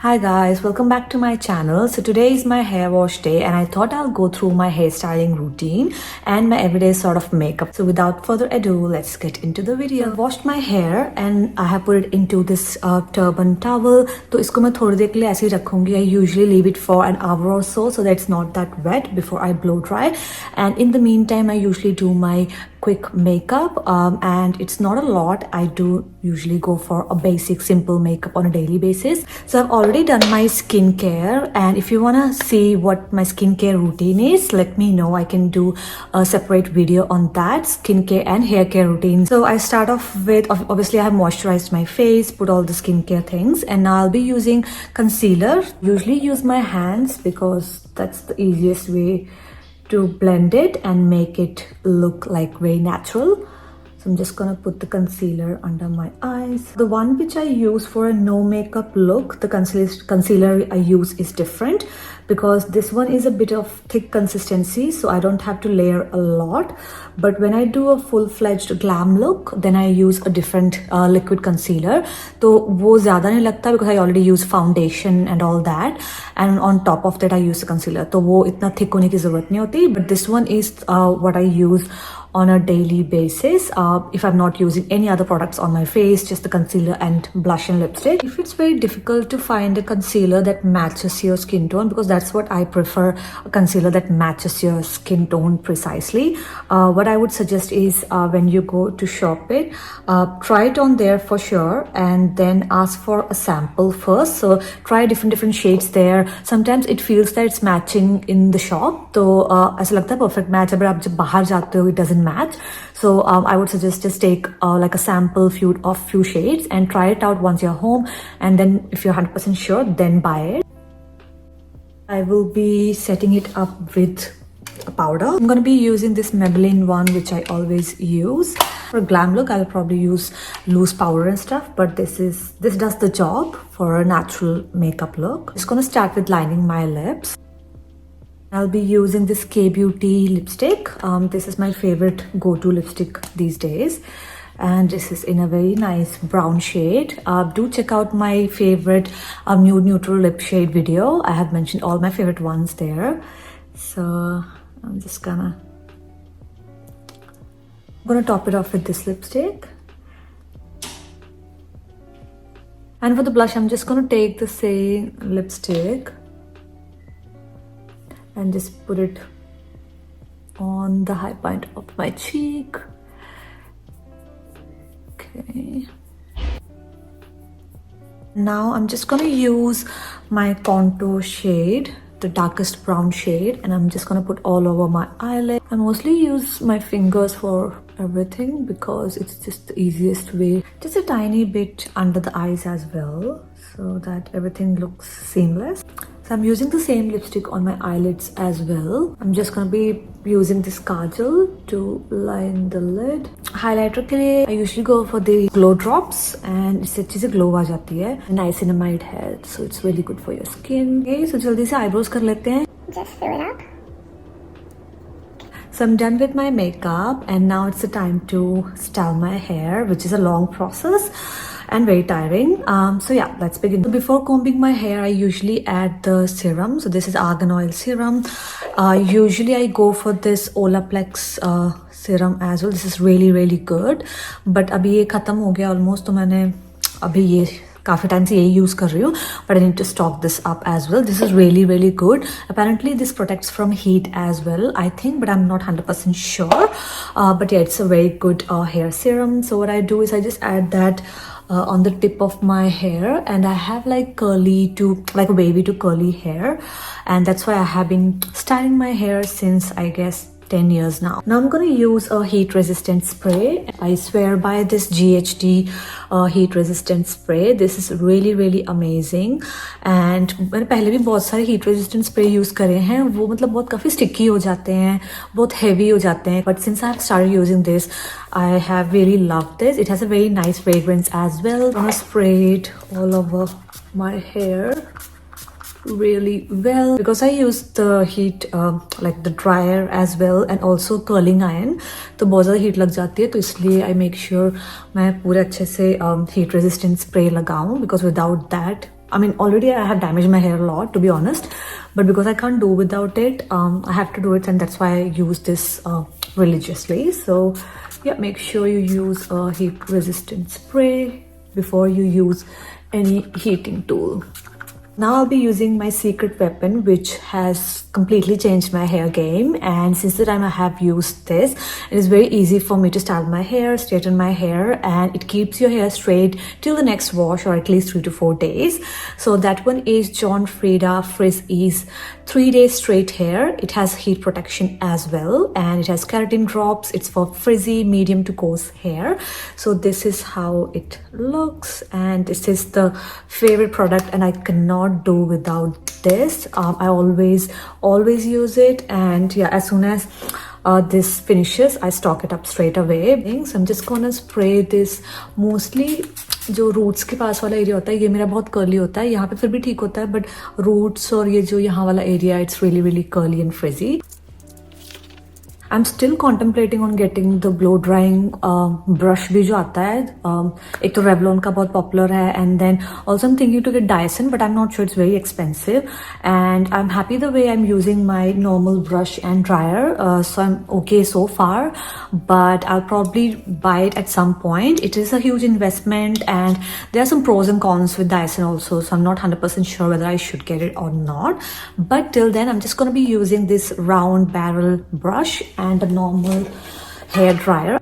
Hi guys, welcome back to my channel. So today is my hair wash day and I thought I'll go through my hairstyling routine and my everyday sort of makeup. So without further ado, let's get into the video. So I've washed my hair and I have put it into this turban towel. तो इसको मैं थोड़ी देर के लिए ऐसे ही रखूंगी. I usually leave it for an hour or so that it's not that wet before I blow dry. And in the meantime, I usually do my quick makeup and it's not a lot. I do usually go for a basic simple makeup on a daily basis. So I've already done my skincare, and if you want to see what my skincare routine is, let me know. I can do a separate video on that, skincare and hair care routine. So I start off with, obviously I have moisturized my face, put all the skincare things, and now I'll be using concealer. Usually use my hands because that's the easiest way to blend it and make it look like very natural. So I'm just gonna put the concealer under my eyes. The one which I use for a no makeup look, the concealer I use is different because this one is a bit of thick consistency, so I don't have to layer a lot. But when I do a full-fledged glam look, then I use a different liquid concealer. तो वो ज़्यादा नहीं लगता because I already use foundation and all that, and on top of that I use the concealer. तो वो इतना thick होने की ज़रूरत नहीं होती. But this one is what I use on a daily basis if I'm not using any other products on my face, just the concealer and blush and lipstick. If it's very difficult to find a concealer that matches your skin tone, because that's what I prefer, a concealer that matches your skin tone precisely, what I would suggest is when you go to shop it, try it on there for sure and then ask for a sample first. So try different shades there. Sometimes it feels that it's matching in the shop, तो ऐसा लगता है perfect match है, but आप जब बाहर जाते हो it doesn't match. So I would suggest just take like a sample of few shades and try it out once you're home, and then if you're 100% sure, then buy it. I will be setting it up with a powder. I'm going to be using this Maybelline one which I always use. For a glam look, I'll probably use loose powder and stuff, but this does the job for a natural makeup look. I'm just going to start with lining my lips. I'll be using this K-Beauty lipstick. This is my favorite go-to lipstick these days. And this is in a very nice brown shade. Do check out my favorite nude neutral lip shade video. I have mentioned all my favorite ones there. So I'm just gonna top it off with this lipstick. And for the blush, I'm just gonna take the same lipstick and just put it on the high point of my cheek. Okay. Now I'm just gonna use my contour shade, the darkest brown shade, and I'm just gonna put all over my eyelid. I mostly use my fingers for everything because it's just the easiest way. Just a tiny bit under the eyes as well, so that everything looks seamless. So I'm using the same lipstick on my eyelids as well. I'm just gonna be using this kajal to line the lid. Highlighter के लिए I usually go for the glow drops, and इससे अच्छे से glow आ जाती है. Niacinamide है, so it's really good for your skin. Okay, so जल्दी से eyebrows कर लेते हैं. Just fill it up. So I'm done with my makeup, and now it's the time to style my hair, which is a long process and very tiring. So yeah, let's begin. So before combing my hair, I usually add the serum. So this is argan oil serum. Usually I go for this Olaplex serum as well. This is really good. But अभी ये खत्म हो गया almost, तो मैंने अभी ये काफ़ी टाइम से यही यूज़ कर रही हूँ, but I need to stock this up as well. This is really good. Apparently this protects from heat as well, I think, but I'm not 100% sure. But yeah, it's a very good hair serum. So what I do is I just add that on the tip of my hair, and I have like wavy to curly hair, and that's why I have been styling my hair since I guess 10 years now. Now I'm gonna use a heat resistant spray. I swear by this GHD heat resistant spray. This is really amazing. And मैंने पहले भी बहुत सारे heat resistant spray use करे हैं. वो मतलब बहुत काफ़ी sticky हो जाते हैं, बहुत heavy हो जाते हैं. But since I've started using this, I have really loved this. It has a very nice fragrance as well. I'm gonna spray it all over my hair really well because I use the heat like the dryer as well and also curling iron, तो बहुत ज़्यादा heat लग जाती है, तो इसलिए I make sure मैं पूरे अच्छे से heat resistant spray लगाऊं because without that I mean, already I have damaged my hair a lot, to be honest, but because I can't do without it, I have to do it, and that's why I use this religiously. So yeah, make sure you use a heat resistant spray before you use any heating tool. Now I'll be using my secret weapon, which has completely changed my hair game, and since the time I have used this, it is very easy for me to style my hair, straighten my hair, and it keeps your hair straight till the next wash, or at least 3 to 4 days. So that one is John Frieda Frizz Ease 3 days straight hair. It has heat protection as well, and it has keratin drops. It's for frizzy, medium to coarse hair. So this is how it looks, and this is the favorite product, and I cannot do without this. I always use it, and yeah, as soon as this finishes, I stock it up straight away. So I'm just gonna spray this mostly जो roots के पास वाला area होता है, ये मेरा बहुत curly होता है, यहाँ पे फिर भी ठीक होता है, बट रूट्स और ये जो यहाँ वाला area, it's really really curly and फ्रिजी. I'm still contemplating on getting the blow drying brush भी जो आता है. एक तो Revlon का बहुत popular है, and then also I'm thinking to get Dyson, but I'm not sure, it's very expensive, and I'm happy the way I'm using my normal brush and dryer, so I'm okay so far, but I'll probably buy it at some point. It is a huge investment, and there are some pros and cons with Dyson also, so I'm not 100% sure whether I should get it or not, but till then I'm just going to be using this round barrel brush and a normal hair dryer.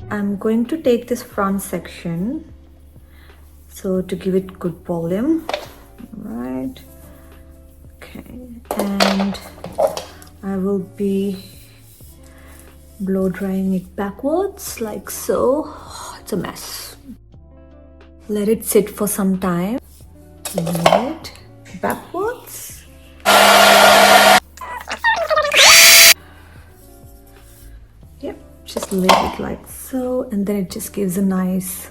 I'm going to take this front section, so to give it good volume, right? Okay, and I will be blow drying it backwards like so. It's a mess. Let it sit for some time. Move it backwards. Yep, just leave it like so, and then it just gives a nice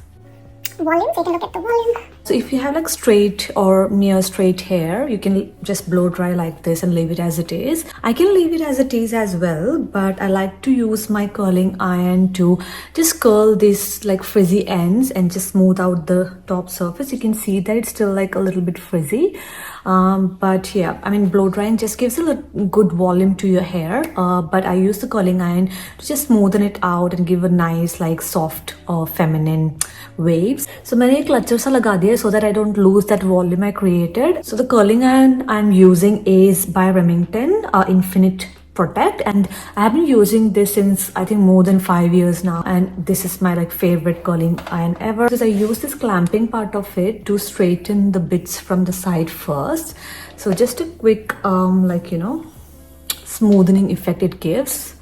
volume. Take a look at the volume. So if you have like straight or near straight hair, you can just blow dry like this and leave it as it is. I can leave it as it is as well, but I like to use my curling iron to just curl these like frizzy ends and just smooth out the top surface. You can see that it's still like a little bit frizzy, but yeah, I mean, blow drying just gives a good volume to your hair, but I use the curling iron to just smoothen it out and give a nice like soft or feminine waves. So मैंने एक clutcher सा लगा दिया so that I don't lose that volume I created. So the curling iron I'm using is by Remington Infinite Protect, and I have been using this since I think more than 5 years now, and this is my like favorite curling iron ever, because I use this clamping part of it to straighten the bits from the side first. So just a quick like, you know, smoothing effect it gives.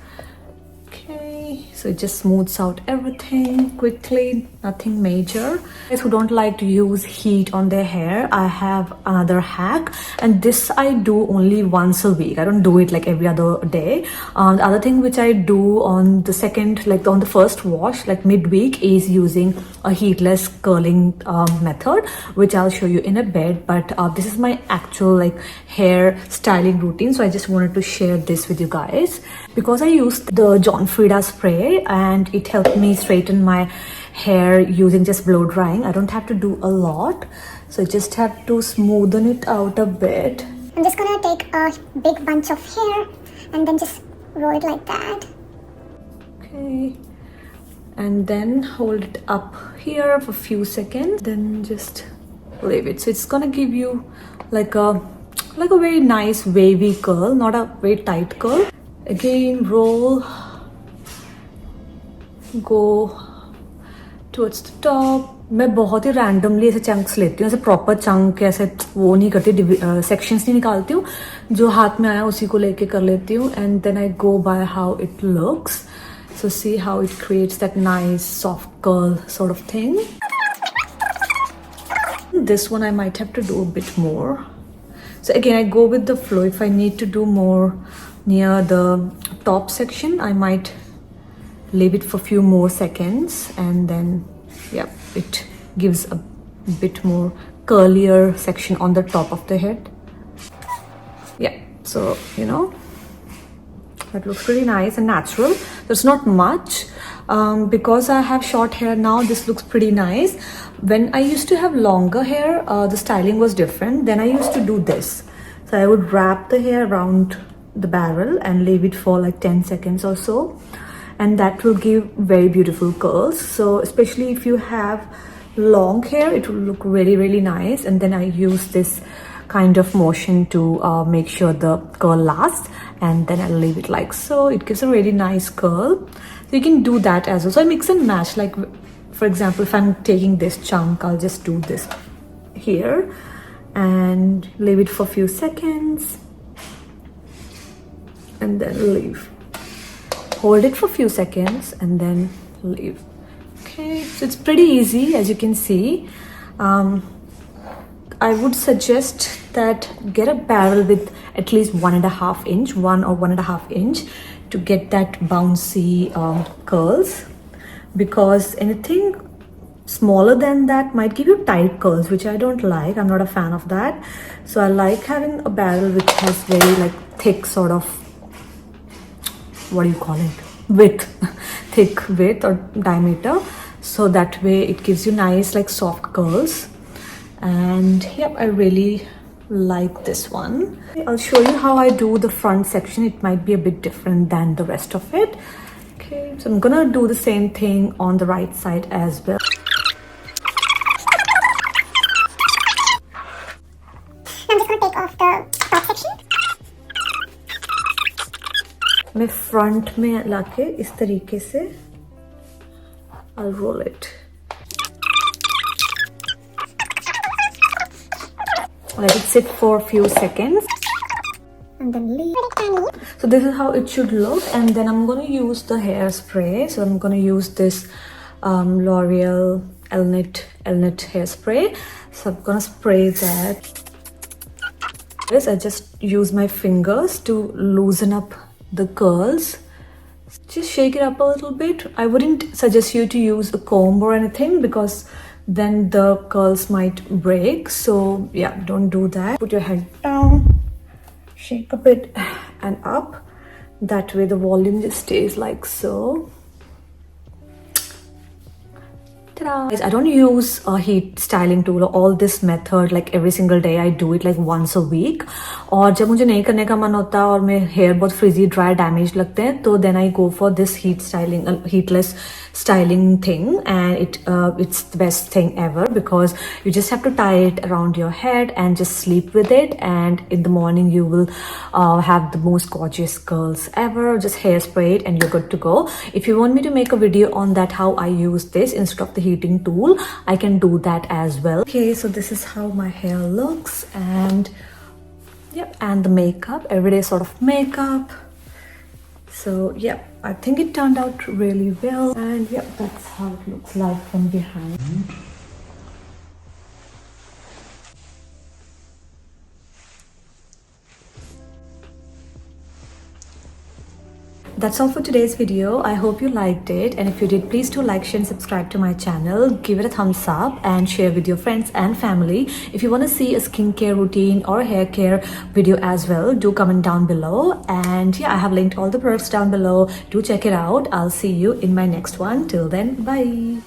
So it just smooths out everything quickly, nothing major. Guys who don't like to use heat on their hair, I have another hack, and this I do only once a week. I don't do it like every other day. The other thing which I do on the second, like on the first wash, like midweek, is using a heatless curling method, which I'll show you in a bit. But this is my actual like hair styling routine, so I just wanted to share this with you guys. Because I used the John Frieda spray and it helped me straighten my hair using just blow drying, I don't have to do a lot, so I just have to smoothen it out a bit. I'm just gonna take a big bunch of hair and then just roll it like that. Okay, and then hold it up here for a few seconds, then just leave it. So it's gonna give you like a very nice wavy curl, not a very tight curl. Again, roll, go towards the top. मैं बहुत ही randomly ऐसे chunks लेती हूँ, ऐसे proper chunk ऐसे वो नहीं करती, sections नहीं निकालती हूँ, जो हाथ में आया उसी को लेके कर लेती हूँ, and then I go by how it looks. So see how it creates that nice soft curl sort of thing. This one I might have to do a bit more. So again, I go with the flow. If I need to do more near the top section, I might leave it for a few more seconds, and then yeah, it gives a bit more curlier section on the top of the head. Yeah, so you know, That looks pretty nice and natural. There's not much. Because I have short hair now, this looks pretty nice. When I used to have longer hair, the styling was different. Then I used to do this. So I would wrap the hair around the barrel and leave it for like 10 seconds or so. And that will give very beautiful curls. So especially if you have long hair, it will look really, really nice. And then I use this kind of motion to make sure the curl lasts, and then I'll leave it like so. It gives a really nice curl. So you can do that as well. So I mix and match. Like for example, if I'm taking this chunk, I'll just do this here and leave it for a few seconds and then leave. Hold it for a few seconds and then leave. Okay, so it's pretty easy, as you can see. I would suggest that get a barrel with at least 1.5 inch, 1 or 1.5 inch, to get that bouncy curls, because anything smaller than that might give you tight curls, which I don't like. I'm not a fan of that. So I like having a barrel which has very like thick sort of, what do you call it, width, thick width or diameter. So that way it gives you nice like soft curls. And yep, I really like this one. I'll show you how I do the front section. It might be a bit different than the rest of it. Okay, so I'm gonna do the same thing on the right side as well. I'm just gonna take off the top section. मैं front में लाके इस तरीके से I'll roll it. Let it sit for a few seconds And then leave. so this is how it should look. And then I'm going to use the hairspray. So I'm going to use this L'Oreal Elnit hairspray. So I'm going to spray that. I just use my fingers to loosen up the curls. Just shake it up a little bit. I wouldn't suggest you to use a comb or anything, because then the curls might break. So yeah, don't do that. Put your head down, shake a bit and up. That way the volume just stays like so. Ta-da! I don't use a heat styling tool or all this method like every single day. I do it like once a week. और जब मुझे नहीं करने का मन होता और मेरे hair बहुत frizzy, dry, damaged लगते हैं, तो then I go for this heatless styling thing, and it's the best thing ever, because you just have to tie it around your head and just sleep with it, and in the morning you will have the most gorgeous curls ever. Just hairspray it and you're good to go. If you want me to make a video on that, how I use this instead of the heating tool, I can do that as well. Okay, so this is how my hair looks, and yep, and the makeup, everyday sort of makeup. So yeah, I think it turned out really well, and yep, that's how it looks like from behind. That's all for today's video. I hope you liked it, and if you did, please do like, share and subscribe to my channel. Give it a thumbs up and share with your friends and family. If you want to see a skincare routine or a hair care video as well, do comment down below. And yeah, I have linked all the products down below. Do check it out. I'll see you in my next one. Till then, bye.